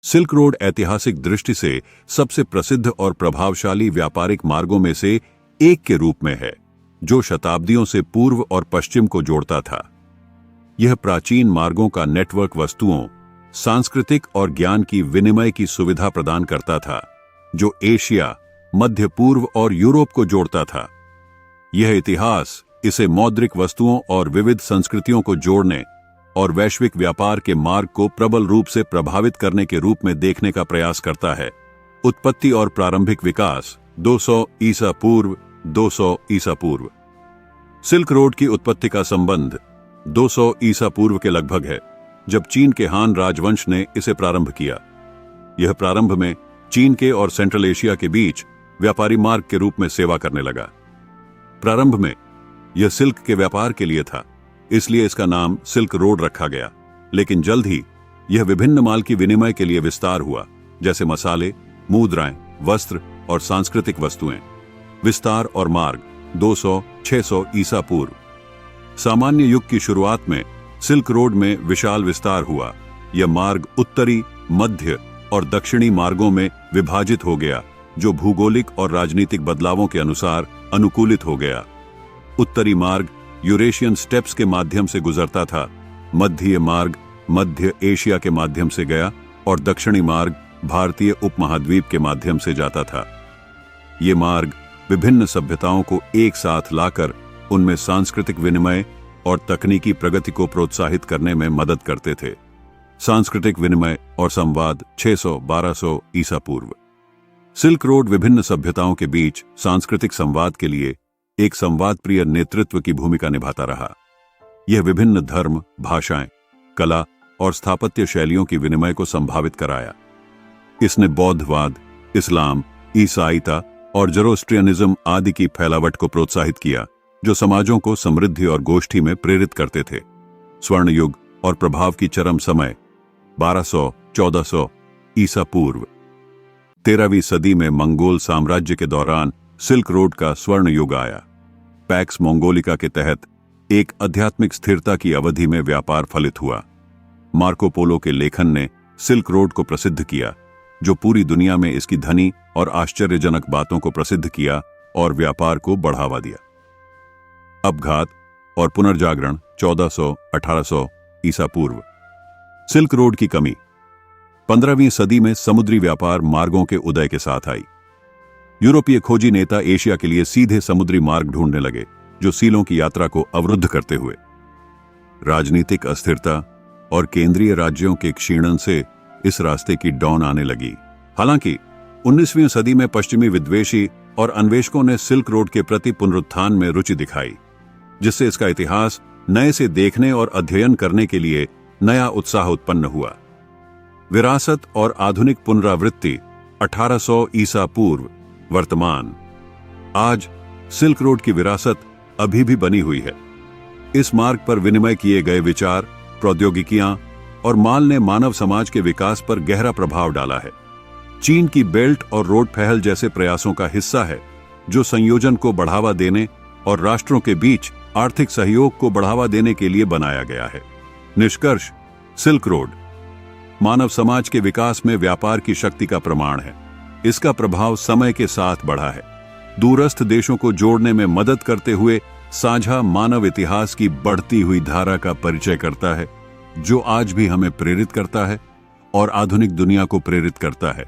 Silk road ऐतिहासिक दृष्टि से सबसे प्रसिद्ध और प्रभावशाली व्यापारिक मार्गों में से एक के रूप में है, जो शताब्दियों से पूर्व और पश्चिम को जोड़ता था। यह प्राचीन मार्गों का नेटवर्क वस्तुओं, सांस्कृतिक और ज्ञान की विनिमय की सुविधा प्रदान करता था, जो एशिया, मध्य पूर्व और यूरोप को जोड़ता था। यह इतिहास इसे मौद्रिक वस्तुओं और विविध संस्कृतियों को जोड़ने और वैश्विक व्यापार के मार्ग को प्रबल रूप से प्रभावित करने के रूप में देखने का प्रयास करता है। उत्पत्ति और प्रारंभिक विकास 200 ईसा पूर्व 200 ईसा पूर्व। सिल्क रोड की उत्पत्ति का संबंध 200 ईसा पूर्व के लगभग है, जब चीन के हान राजवंश ने इसे प्रारंभ किया। यह प्रारंभ में चीन के और सेंट्रल एशिया के बीच व्यापारी मार्ग के रूप में सेवा करने लगा। प्रारंभ में यह सिल्क के व्यापार के लिए था, इसलिए इसका नाम सिल्क रोड रखा गया, लेकिन जल्द ही यह विभिन्न माल की विनिमय के लिए विस्तार हुआ, जैसे मसाले, मुद्राएं, वस्त्र और सांस्कृतिक वस्तुएं। विस्तार और मार्ग 200-600 ईसा पूर्व। सामान्य युग की शुरुआत में सिल्क रोड में विशाल विस्तार हुआ। यह मार्ग उत्तरी, मध्य और दक्षिणी मार्गों में विभाजित हो गया, जो भूगोलिक और राजनीतिक बदलावों के अनुसार अनुकूलित हो गया। उत्तरी मार्ग यूरेशियन स्टेप्स के माध्यम से गुजरता था, मध्य मार्ग मध्य एशिया के माध्यम से गया और दक्षिणी मार्ग भारतीय उपमहाद्वीप के माध्यम से जाता था। ये मार्ग विभिन्न सभ्यताओं को एक साथ लाकर उनमें सांस्कृतिक विनिमय और तकनीकी प्रगति को प्रोत्साहित करने में मदद करते थे। सांस्कृतिक विनिमय और संवाद 600-1200 ईसा पूर्व। सिल्क रोड विभिन्न सभ्यताओं के बीच सांस्कृतिक संवाद के लिए एक संवाद प्रिय नेतृत्व की भूमिका निभाता रहा। यह विभिन्न धर्म, भाषाएं, कला और स्थापत्य शैलियों की विनिमय को संभावित कराया। इसने बौद्धवाद, इस्लाम, ईसाईता और ज़ोरोस्ट्रियनिज्म आदि की फैलावट को प्रोत्साहित किया, जो समाजों को समृद्धि और गोष्ठी में प्रेरित करते थे। स्वर्ण युग और प्रभाव की चरम समय 1200-1400 ईसा पूर्व। 13वीं सदी में मंगोल साम्राज्य के दौरान सिल्क रोड का स्वर्ण युग आया। पैक्स मंगोलिका के तहत एक आध्यात्मिक स्थिरता की अवधि में व्यापार फलित हुआ। मार्को पोलो के लेखन ने सिल्क रोड को प्रसिद्ध किया, जो पूरी दुनिया में इसकी धनी और आश्चर्यजनक बातों को प्रसिद्ध किया और व्यापार को बढ़ावा दिया। अपघात और पुनर्जागरण 1400-1800 ईसा पूर्व। सिल्क रोड की कमी 15वीं सदी में समुद्री व्यापार मार्गों के उदय के साथ आई। यूरोपीय खोजी नेता एशिया के लिए सीधे समुद्री मार्ग ढूंढने लगे, जो सीलों की यात्रा को अवरुद्ध करते हुए। राजनीतिक अस्थिरता और केंद्रीय राज्यों के क्षीणन से इस रास्ते की डौन आने लगी। हालांकि 19वीं सदी में पश्चिमी विद्वेषी और अन्वेषकों ने सिल्क रोड के प्रति पुनरुत्थान में रुचि दिखाई, जिससे इसका इतिहास नए से देखने और अध्ययन करने के लिए नया उत्साह उत्पन्न हुआ। विरासत और आधुनिक पुनरावृत्ति 1800 ईसा पूर्व। वर्तमान। आज सिल्क रोड की विरासत अभी भी बनी हुई है। इस मार्ग पर विनिमय किए गए विचार, प्रौद्योगिकियां और माल ने मानव समाज के विकास पर गहरा प्रभाव डाला है। चीन की बेल्ट और रोड पहल जैसे प्रयासों का हिस्सा है, जो संयोजन को बढ़ावा देने और राष्ट्रों के बीच आर्थिक सहयोग को बढ़ावा देने के लिए बनाया गया है। निष्कर्ष: सिल्क रोड मानव समाज के विकास में व्यापार की शक्ति का प्रमाण है। इसका प्रभाव समय के साथ बढ़ा है, दूरस्थ देशों को जोड़ने में मदद करते हुए साझा मानव इतिहास की बढ़ती हुई धारा का परिचय करता है, जो आज भी हमें प्रेरित करता है और आधुनिक दुनिया को प्रेरित करता है।